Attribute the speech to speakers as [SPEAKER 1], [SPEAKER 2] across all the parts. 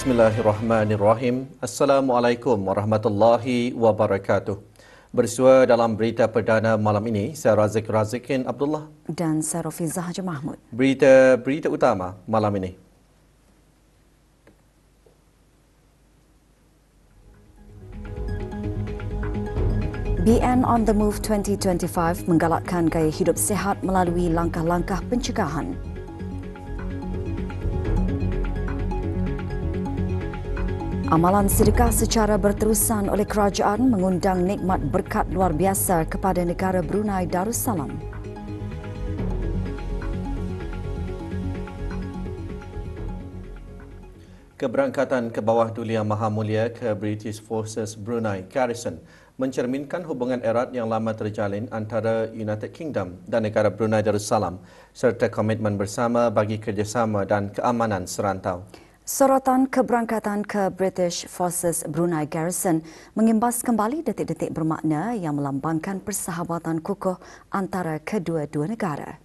[SPEAKER 1] Bismillahirrahmanirrahim. Assalamualaikum warahmatullahi wabarakatuh. Bersua dalam berita perdana malam ini, saya Razikin Abdullah
[SPEAKER 2] dan saya Rafizah Haji Mahmud.
[SPEAKER 1] Berita utama malam ini.
[SPEAKER 2] BN on the Move 2025 menggalakkan gaya hidup sihat melalui langkah-langkah pencegahan. Amalan sedekah secara berterusan oleh kerajaan mengundang nikmat berkat luar biasa kepada negara Brunei Darussalam.
[SPEAKER 1] Keberangkatan ke bawah Duli Yang Maha Mulia ke British Forces Brunei Garrison mencerminkan hubungan erat yang lama terjalin antara United Kingdom dan negara Brunei Darussalam serta komitmen bersama bagi kerjasama dan keamanan serantau.
[SPEAKER 2] Sorotan keberangkatan ke British Forces Brunei Garrison mengimbas kembali detik-detik bermakna yang melambangkan persahabatan kukuh antara kedua-dua negara.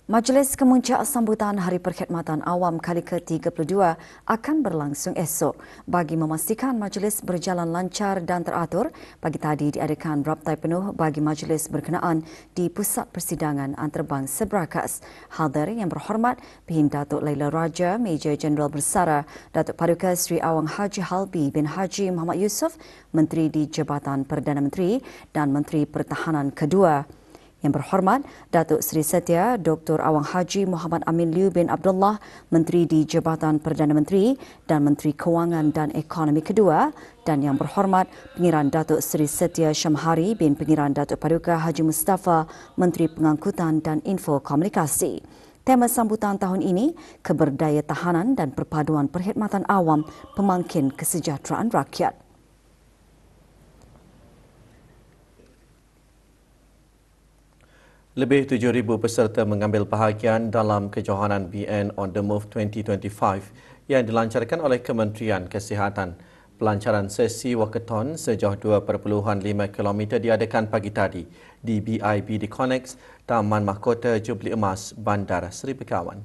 [SPEAKER 2] Majlis Kemuncak Sambutan Hari Perkhidmatan Awam kali ke-32 akan berlangsung esok. Bagi memastikan majlis berjalan lancar dan teratur, pagi tadi diadakan raptai penuh bagi majlis berkenaan di Pusat Persidangan Antarabangsa Brakas. Hadir yang berhormat Pihin Datuk Laila Raja, Major Jeneral Bersara, Datuk Paduka Sri Awang Haji Halbi bin Haji Muhammad Yusof, Menteri di Jabatan Perdana Menteri dan Menteri Pertahanan kedua. Yang berhormat Datuk Seri Setia Dr. Awang Haji Muhammad Amin Liu bin Abdullah, Menteri di Jabatan Perdana Menteri dan Menteri Kewangan dan Ekonomi kedua, dan yang berhormat Pengiran Datuk Seri Setia Syamhari bin Pengiran Datuk Paduka Haji Mustafa, Menteri Pengangkutan dan Info Komunikasi. Tema sambutan tahun ini, Keberdayatahanan dan Perpaduan Perkhidmatan Awam Pemangkin Kesejahteraan Rakyat.
[SPEAKER 1] Lebih 7,000 peserta mengambil bahagian dalam kejohanan BN On The Move 2025 yang dilancarkan oleh Kementerian Kesihatan. Pelancaran sesi walkathon sejauh 2.5 km diadakan pagi tadi di BIBD Connex, Taman Mahkota Jubli Emas, Bandar Seri Begawan.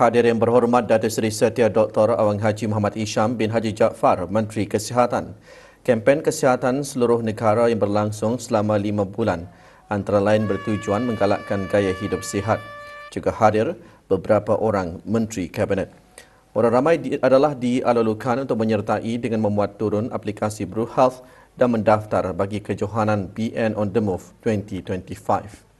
[SPEAKER 1] Hadir yang berhormat Datuk Seri Setia Dr. Awang Haji Muhammad Isham bin Haji Jaafar, Menteri Kesihatan. Kempen kesihatan seluruh negara yang berlangsung selama 5 bulan antara lain bertujuan menggalakkan gaya hidup sihat. Juga hadir beberapa orang Menteri Kabinet. Orang ramai adalah dialulukan untuk menyertai dengan memuat turun aplikasi Bru Health dan mendaftar bagi kejohanan BN On The Move 2025.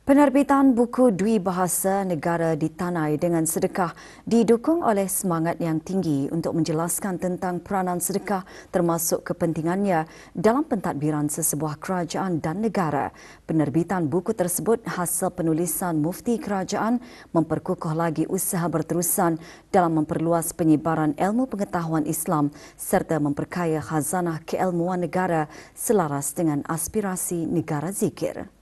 [SPEAKER 2] Penerbitan buku Dwi Bahasa Negara di Tanai dengan sedekah didukung oleh semangat yang tinggi untuk menjelaskan tentang peranan sedekah termasuk kepentingannya dalam pentadbiran sesebuah kerajaan dan negara. Penerbitan buku tersebut hasil penulisan Mufti Kerajaan memperkukuh lagi usaha berterusan dalam memperluas penyebaran ilmu pengetahuan Islam serta memperkaya khazanah keilmuan negara selaras dengan aspirasi negara zikir.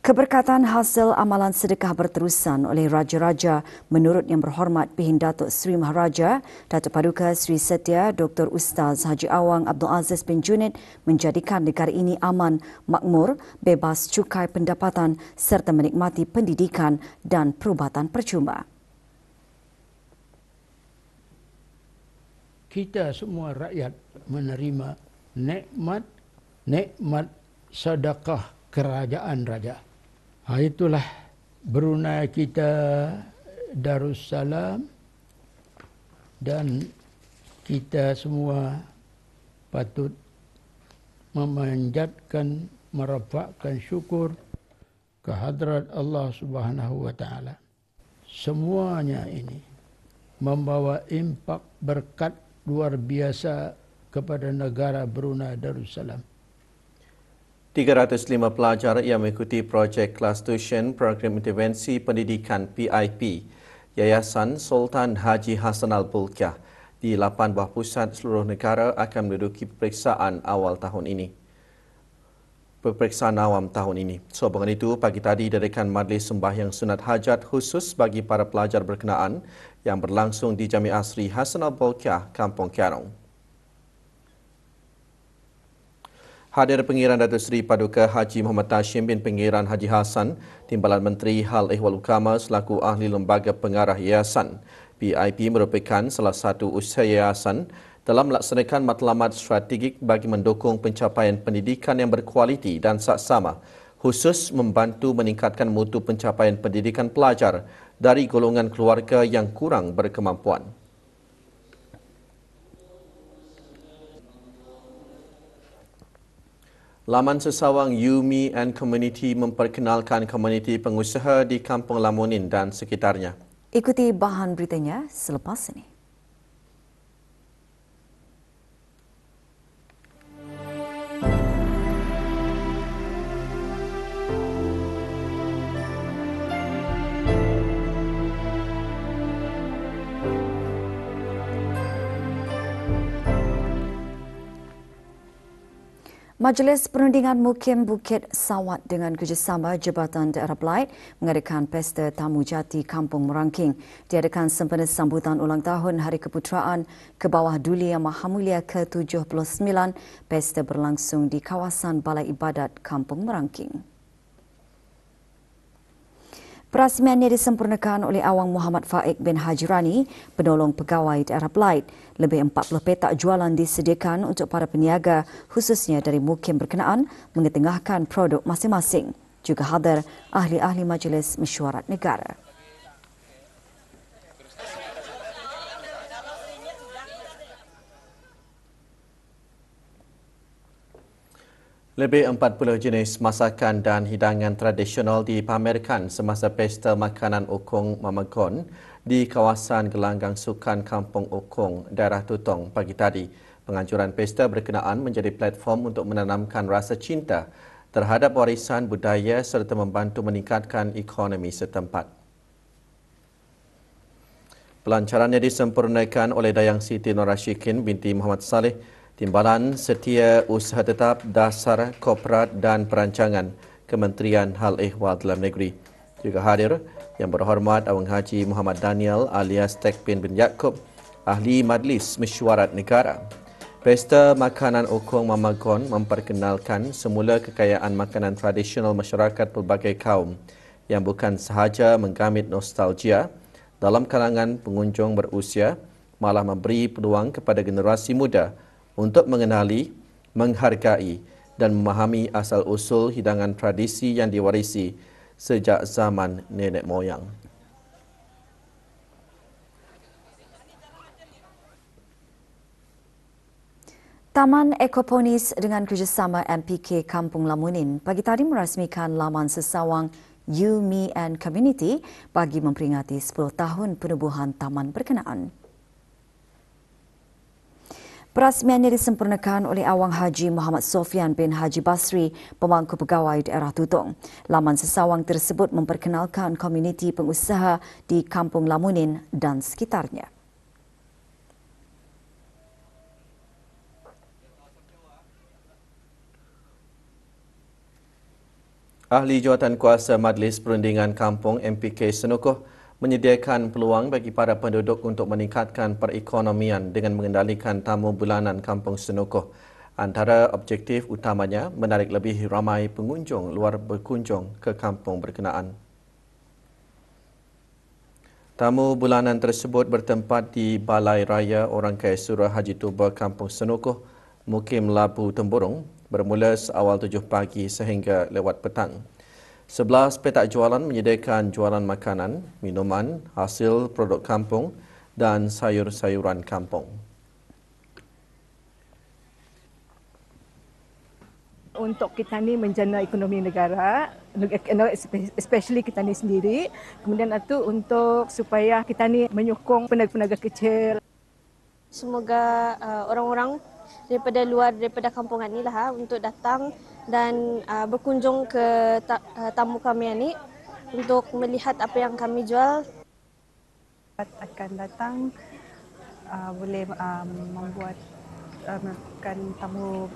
[SPEAKER 2] Keberkatan hasil amalan sedekah berterusan oleh Raja-Raja menurut Yang Berhormat Pihin Datuk Seri Maharaja, Datuk Paduka Seri Setia Dr. Ustaz Haji Awang Abdul Aziz bin Junid menjadikan negara ini aman, makmur, bebas cukai pendapatan serta menikmati pendidikan dan perubatan percuma.
[SPEAKER 3] Kita semua rakyat menerima nikmat sedekah kerajaan raja. Itulah Brunei kita Darussalam dan kita semua patut memanjatkan, merapakkan syukur kehadrat Allah Subhanahu wa taala. Semuanya ini membawa impak berkat luar biasa kepada negara Brunei Darussalam.
[SPEAKER 1] 305 pelajar yang mengikuti projek kelas tuition Program Intervensi Pendidikan PIP Yayasan Sultan Haji Hassan Al-Bolkiah di 8 buah pusat seluruh negara akan menduduki peperiksaan awam tahun ini. Sehubungan itu, pagi tadi diadakan majlis sembahyang sunat hajat khusus bagi para pelajar berkenaan yang berlangsung di Jamiah Asri Hassan Al-Bolkiah, Kampung Kiarong. Hadir Pengiran Datuk Seri Paduka Haji Muhammad Tashim bin Pengiran Haji Hassan, Timbalan Menteri Hal Ehwal Ukama selaku ahli lembaga pengarah yayasan. PIP merupakan salah satu usaha yayasan dalam melaksanakan matlamat strategik bagi mendukung pencapaian pendidikan yang berkualiti dan saksama, khusus membantu meningkatkan mutu pencapaian pendidikan pelajar dari golongan keluarga yang kurang berkemampuan. Laman Sesawang Yumi and Community memperkenalkan komuniti pengusaha di Kampung Lamunin dan sekitarnya.
[SPEAKER 2] Ikuti bahan beritanya selepas ini. Majlis Perundingan Mukim Bukit Sawat dengan kerjasama Jabatan Daerah Belait mengadakan Pesta Tamu Jati Kampung Merangking. Diadakan sempena sambutan ulang tahun Hari Keputeraan ke bawah Duli Yang Maha Mulia ke-79. Pesta berlangsung di kawasan Balai Ibadat Kampung Merangking. Perasmiannya disempurnakan oleh Awang Muhammad Faik bin Haji Rani, penolong pegawai daerah Belait. Lebih 40 petak jualan disediakan untuk para peniaga, khususnya dari mukim berkenaan, mengetengahkan produk masing-masing. Juga hadir ahli-ahli Majlis Mesyuarat Negara.
[SPEAKER 1] Lebih 40 jenis masakan dan hidangan tradisional dipamerkan semasa Pesta Makanan Okong Mamagon di kawasan Gelanggang Sukan Kampung Okong, daerah Tutong pagi tadi. Penganjuran pesta berkenaan menjadi platform untuk menanamkan rasa cinta terhadap warisan budaya serta membantu meningkatkan ekonomi setempat. Pelancarannya disempurnakan oleh Dayang Siti Norashikin binti Muhammad Saleh, Timbalan Setia Usaha Tetap Dasar Korporat dan Perancangan Kementerian Hal Ehwal Dalam Negeri. Juga hadir Yang Berhormat Awang Haji Muhammad Daniel alias Tekpin bin Yaakob, Ahli Majlis Mesyuarat Negara. Pesta Makanan Okong Mamagon memperkenalkan semula kekayaan makanan tradisional masyarakat pelbagai kaum yang bukan sahaja menggamit nostalgia dalam kalangan pengunjung berusia, malah memberi peluang kepada generasi muda untuk mengenali, menghargai dan memahami asal-usul hidangan tradisi yang diwarisi sejak zaman nenek moyang.
[SPEAKER 2] Taman Ekoponis dengan kerjasama MPK Kampung Lamunin pagi tadi merasmikan laman sesawang You, Me and Community bagi memperingati 10 tahun penubuhan taman berkenaan. Perasmiannya disempurnakan oleh Awang Haji Muhammad Sofian bin Haji Basri, pemangku pegawai daerah Tutong. Laman sesawang tersebut memperkenalkan komuniti pengusaha di Kampung Lamunin dan sekitarnya.
[SPEAKER 1] Ahli Jawatankuasa Majlis Perundingan Kampung MPK Senokoh menyediakan peluang bagi para penduduk untuk meningkatkan perekonomian dengan mengendalikan tamu bulanan Kampung Senokoh. Antara objektif utamanya menarik lebih ramai pengunjung luar berkunjung ke kampung berkenaan. Tamu bulanan tersebut bertempat di Balai Raya Orang Kaya Surah Haji Tuba Kampung Senokoh, Mukim Labu Temburong, bermula seawal 7 pagi sehingga lewat petang. 11 petak jualan menyediakan jualan makanan, minuman, hasil produk kampung dan sayur-sayuran kampung.
[SPEAKER 4] Untuk kita ni menjana ekonomi negara, especially kita ni sendiri. Kemudian itu untuk supaya kita ni menyokong peniaga-peniaga kecil.
[SPEAKER 5] Semoga orang-orang daripada kampungan ni lah untuk datang dan berkunjung ke tamu kami ini untuk melihat apa yang kami jual.
[SPEAKER 4] Akan datang boleh membuat melakukan tamu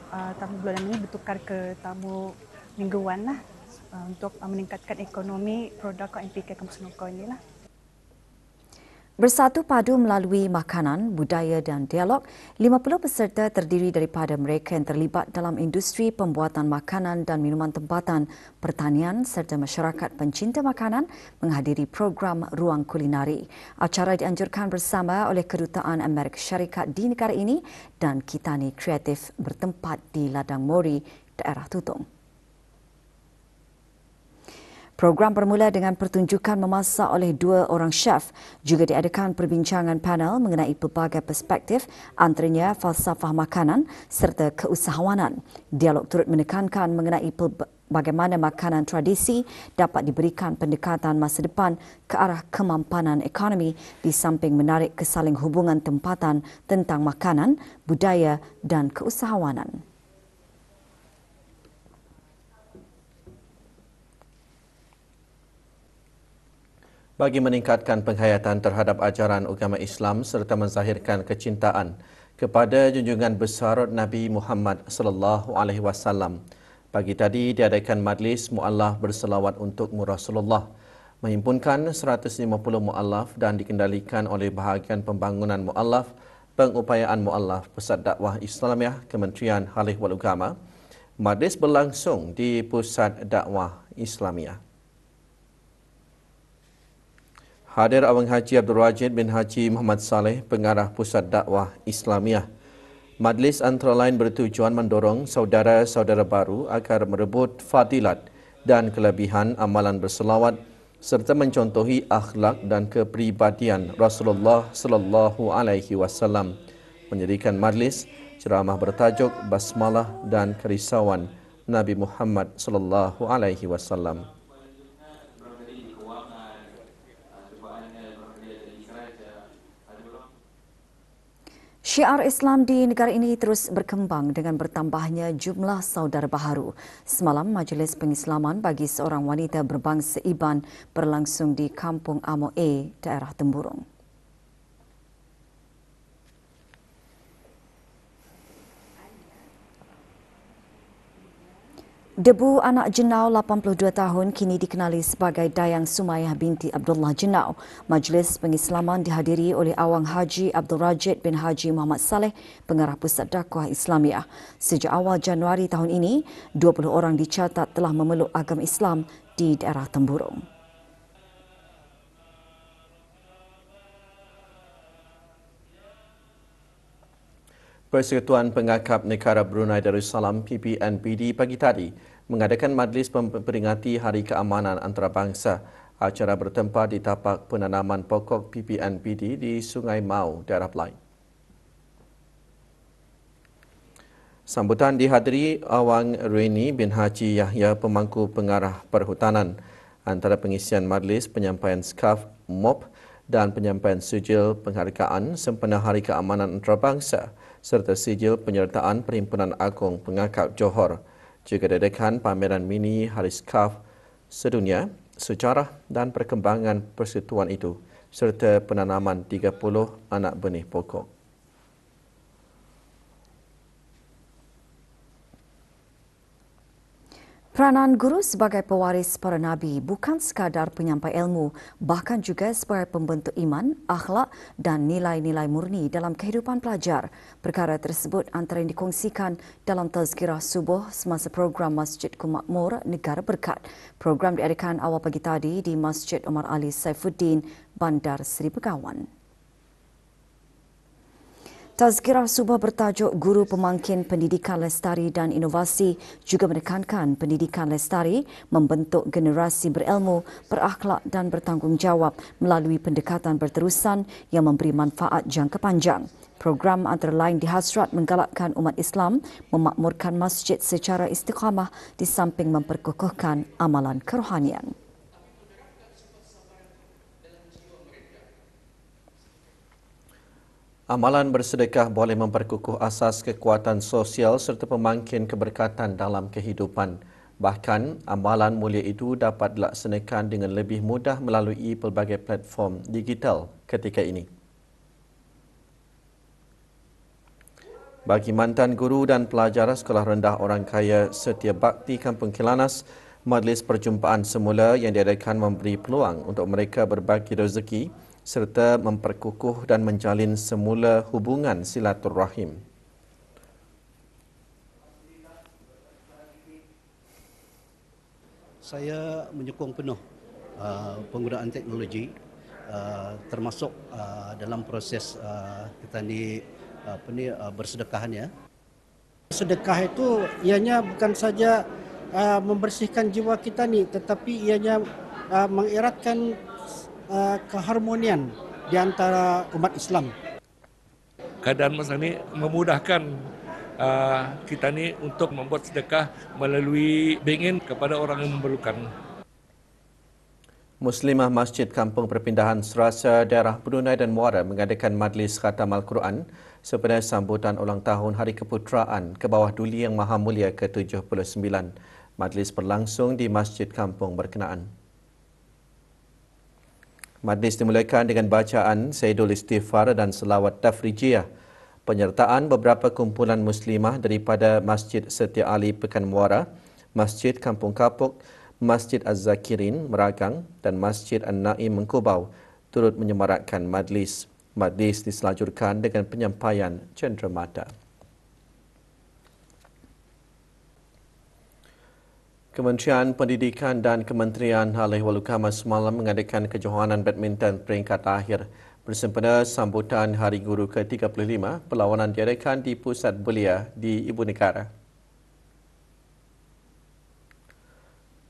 [SPEAKER 4] bulanan ini bertukar ke tamu mingguan lah untuk meningkatkan ekonomi produk MPK Kampung Senokoh ini lah.
[SPEAKER 2] Bersatu padu melalui makanan, budaya dan dialog, 50 peserta terdiri daripada mereka yang terlibat dalam industri pembuatan makanan dan minuman tempatan, pertanian serta masyarakat pencinta makanan menghadiri program Ruang Kulinari. Acara dianjurkan bersama oleh Kedutaan Amerika Syarikat di negara ini dan Kitani Kreatif bertempat di Ladang Mori, daerah Tutong. Program bermula dengan pertunjukan memasak oleh 2 orang chef. Juga diadakan perbincangan panel mengenai pelbagai perspektif, antaranya falsafah makanan serta keusahawanan. Dialog turut menekankan mengenai bagaimana makanan tradisi dapat diberikan pendekatan masa depan ke arah kemampanan ekonomi di samping menarik kesaling hubungan tempatan tentang makanan, budaya dan keusahawanan.
[SPEAKER 1] Bagi meningkatkan penghayatan terhadap ajaran agama Islam serta menzahirkan kecintaan kepada junjungan besar Nabi Muhammad sallallahu alaihi wasallam. Pagi tadi diadakan majlis muallaf berselawat untukmu Rasulullah, menghimpunkan 150 muallaf dan dikendalikan oleh bahagian pembangunan muallaf, pengupayaan muallaf Pusat Dakwah Islamiah Kementerian Khalif wal Ugama. Majlis berlangsung di Pusat Dakwah Islamiah. Hadir Awang Haji Abdul Rajid bin Haji Muhammad Saleh, Pengarah Pusat Dakwah Islamiah. Majlis antara lain bertujuan mendorong saudara-saudara baru agar merebut fadilat dan kelebihan amalan berselawat serta mencontohi akhlak dan kepribadian Rasulullah sallallahu alaihi wasallam. Mendirikan majlis ceramah bertajuk Basmalah dan Kerisauan Nabi Muhammad sallallahu alaihi wasallam.
[SPEAKER 2] Syiar Islam di negara ini terus berkembang dengan bertambahnya jumlah saudara baharu. Semalam, Majlis Pengislaman bagi seorang wanita berbangsa Iban berlangsung di Kampung Amo A, daerah Temburong. Debu anak Jenau 82 tahun kini dikenali sebagai Dayang Sumayyah binti Abdullah Jenau. Majlis Pengislaman dihadiri oleh Awang Haji Abdul Rajid bin Haji Muhammad Saleh, Pengarah Pusat Dakwah Islamiah. Sejak awal Januari tahun ini, 20 orang dicatat telah memeluk agama Islam di daerah Temburong.
[SPEAKER 1] Persekutuan Pengakap Negara Brunei Darussalam PPNPD pagi tadi mengadakan majlis memperingati Hari Keamanan Antarabangsa. Acara bertempat di tapak penanaman pokok PPNPD di Sungai Mau, daerah Pelai. Sambutan dihadiri Awang Reni bin Haji Yahya, Pemangku Pengarah Perhutanan. Antara pengisian majlis, penyampaian skaf MOP dan penyampaian sijil penghargaan sempena Hari Keamanan Antarabangsa serta sijil penyertaan Perhimpunan Agung Pengakap Johor. Juga diadakan pameran mini Hari Skaf Sedunia, sejarah dan perkembangan persekutuan itu serta penanaman 30 anak benih pokok.
[SPEAKER 2] Peranan guru sebagai pewaris para Nabi bukan sekadar penyampai ilmu, bahkan juga sebagai pembentuk iman, akhlak dan nilai-nilai murni dalam kehidupan pelajar. Perkara tersebut antara yang dikongsikan dalam tazkirah subuh semasa program Masjid Makmur Negara Berkat. Program diadakan awal pagi tadi di Masjid Omar Ali Saifuddin, Bandar Seri Begawan. Tazkirah subuh bertajuk Guru Pemangkin Pendidikan Lestari dan Inovasi juga menekankan pendidikan lestari membentuk generasi berilmu, berakhlak dan bertanggungjawab melalui pendekatan berterusan yang memberi manfaat jangka panjang. Program antara lain dihasrat menggalakkan umat Islam memakmurkan masjid secara istiqamah di samping memperkukuhkan amalan kerohanian.
[SPEAKER 1] Amalan bersedekah boleh memperkukuh asas kekuatan sosial serta pemangkin keberkatan dalam kehidupan. Bahkan, amalan mulia itu dapat dilaksanakan dengan lebih mudah melalui pelbagai platform digital ketika ini. Bagi mantan guru dan pelajar Sekolah Rendah Orang Kaya Setia Bakti Kampung Kilanas, majlis perjumpaan semula yang diadakan memberi peluang untuk mereka berbagi rezeki serta memperkukuh dan menjalin semula hubungan silaturrahim.
[SPEAKER 6] Saya menyokong penuh penggunaan teknologi termasuk dalam proses kita ni bersedekahan ya. Sedekah itu ianya bukan saja membersihkan jiwa kita ni, tetapi ianya mengeratkan keharmonian di antara umat Islam.
[SPEAKER 7] Keadaan masa ini memudahkan kita ni untuk membuat sedekah melalui bank kepada orang yang memerlukan.
[SPEAKER 1] Muslimah Masjid Kampung Perpindahan Serasa Daerah Brunei dan Muara mengadakan majlis khatam Al-Quran sempena sambutan ulang tahun Hari Keputeraan ke bawah Duli Yang Maha Mulia ke-79. Majlis berlangsung di Masjid Kampung berkenaan. Majlis dimulakan dengan bacaan Sayyidul Istighfar dan selawat tafrijiyah. Penyertaan beberapa kumpulan muslimah daripada Masjid Setia Ali Pekan Muara, Masjid Kampung Kapuk, Masjid Az-Zakirin Meragang dan Masjid An-Naim Mengkubau turut menyemarakkan majlis. Majlis diselajurkan dengan penyampaian cenderamata. Kementerian Pendidikan dan Kementerian Hal Ehwal Ukama semalam mengadakan kejohanan badminton peringkat akhir bersempena sambutan Hari Guru ke-35. Perlawanan diadakan di Pusat Belia di Ibu Negara.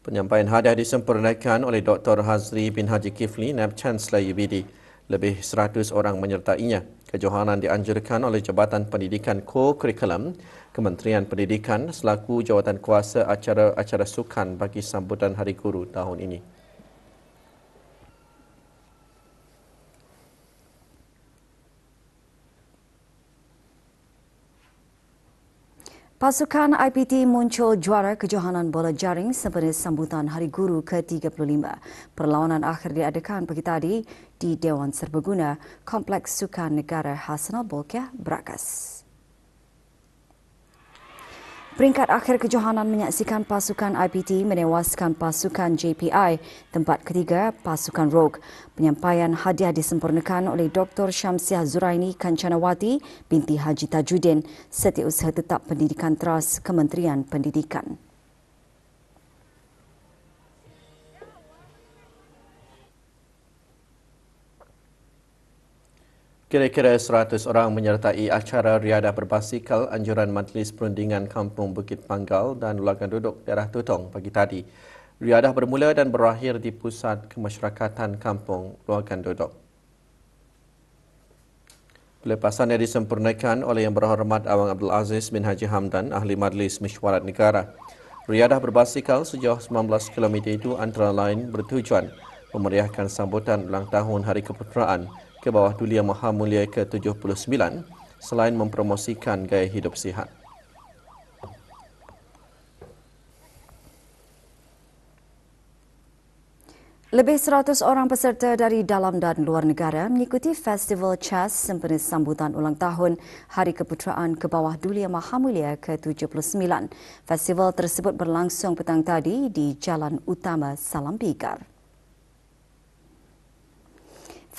[SPEAKER 1] Penyampaian hadiah disempurnakan oleh Dr. Hazri bin Haji Kifli, Naib Chancellor UBD. Lebih 100 orang menyertainya. Kejohanan dianjurkan oleh Jabatan Pendidikan Co-Kurikulum Kementerian Pendidikan selaku jawatan kuasa acara-acara sukan bagi sambutan Hari Guru tahun ini.
[SPEAKER 2] Pasukan IPT muncul juara kejohanan bola jaring sempena sambutan Hari Guru ke-35. Perlawanan akhir diadakan pagi tadi di Dewan Serbaguna, Kompleks Sukan Negara Hassanal Bolkiah, Berakas. Peringkat akhir kejohanan menyaksikan pasukan IPT menewaskan pasukan JPI, tempat ketiga pasukan Rogue. Penyampaian hadiah disempurnakan oleh Dr. Syamsiah Zuraini Kancanawati binti Haji Tajuddin, Setiausaha Tetap Pendidikan Teras Kementerian Pendidikan.
[SPEAKER 1] Kira-kira 100 orang menyertai acara riadah berbasikal anjuran Majlis Perundingan Kampung Bukit Panggal dan Luagan Duduk Daerah Tutong pagi tadi. Riadah bermula dan berakhir di Pusat Kemasyarakatan Kampung Luagan Duduk. Pelepasannya disempurnakan oleh Yang Berhormat Awang Abdul Aziz bin Haji Hamdan, Ahli Majlis Mesyuarat Negara. Riadah berbasikal sejauh 19 km itu antara lain bertujuan memeriahkan sambutan ulang tahun Hari Keputeraan ke bawah Duli Yang Maha Mulia ke-79 selain mempromosikan gaya hidup sihat.
[SPEAKER 2] Lebih 100 orang peserta dari dalam dan luar negara mengikuti Festival Chess sempena sambutan ulang tahun Hari Keputeraan ke bawah Duli Yang Maha Mulia ke-79. Festival tersebut berlangsung petang tadi di Jalan Utama Salam Bigar.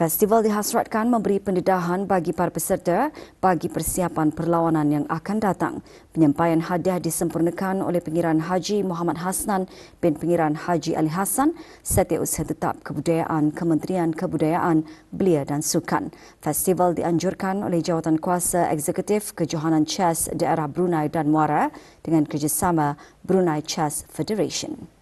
[SPEAKER 2] Festival dihasratkan memberi pendedahan bagi para peserta bagi persiapan perlawanan yang akan datang. Penyampaian hadiah disempurnakan oleh Pengiran Haji Muhammad Hasnan bin Pengiran Haji Ali Hassan, Setiausaha Tetap Kebudayaan Kementerian Kebudayaan, Belia dan Sukan. Festival dianjurkan oleh Jawatan Kuasa Eksekutif Kejohanan Chess Daerah Brunei dan Muara dengan kerjasama Brunei Chess Federation.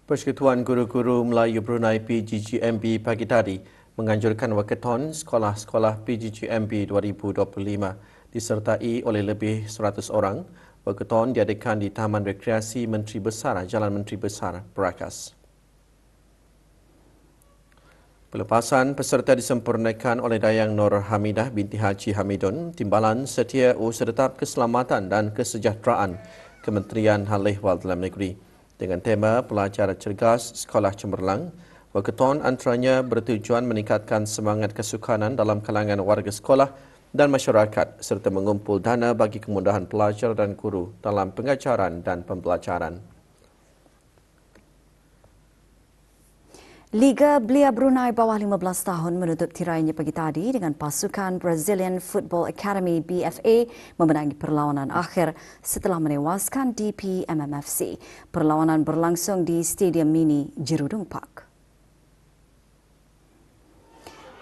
[SPEAKER 1] Persekutuan Guru-Guru Melayu Brunei PGGMB pagi tadi menganjurkan wakaton sekolah-sekolah PGGMB 2025 disertai oleh lebih 100 orang. Wakaton diadakan di Taman Rekreasi Menteri Besar, Jalan Menteri Besar, Berakas. Pelepasan peserta disempurnakan oleh Dayang Nur Hamidah binti Haji Hamidun, Timbalan Setiausaha Tetap Keselamatan dan Kesejahteraan Kementerian Hal Ehwal Dalam Negeri. Dengan tema Pelajar Cergas Sekolah Cemerlang, wakaton antaranya bertujuan meningkatkan semangat kesukanan dalam kalangan warga sekolah dan masyarakat serta mengumpul dana bagi kemudahan pelajar dan guru dalam pengajaran dan pembelajaran.
[SPEAKER 2] Liga Belia Brunei bawah 15 tahun menutup tirainya pagi tadi dengan pasukan Brazilian Football Academy BFA memenangi perlawanan akhir setelah menewaskan DPMMFC. Perlawanan berlangsung di Stadium Mini Jerudong Park.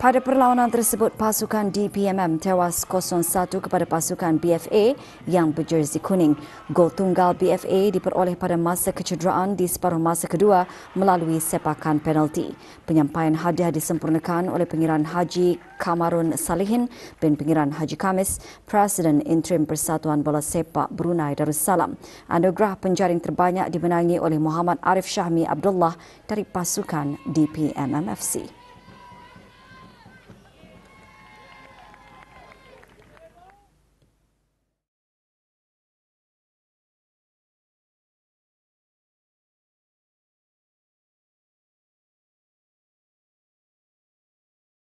[SPEAKER 2] Pada perlawanan tersebut, pasukan DPMM tewas 0-1 kepada pasukan BFA yang berjersey kuning. Gol tunggal BFA diperoleh pada masa kecederaan di separuh masa kedua melalui sepakan penalti. Penyampaian hadiah disempurnakan oleh Pengiran Haji Kamarun Salihin bin Pengiran Haji Kamis, Presiden Interim Persatuan Bola Sepak Brunei Darussalam. Anugerah penjaring terbanyak dimenangi oleh Muhammad Arif Syahmi Abdullah dari pasukan DPMMFC.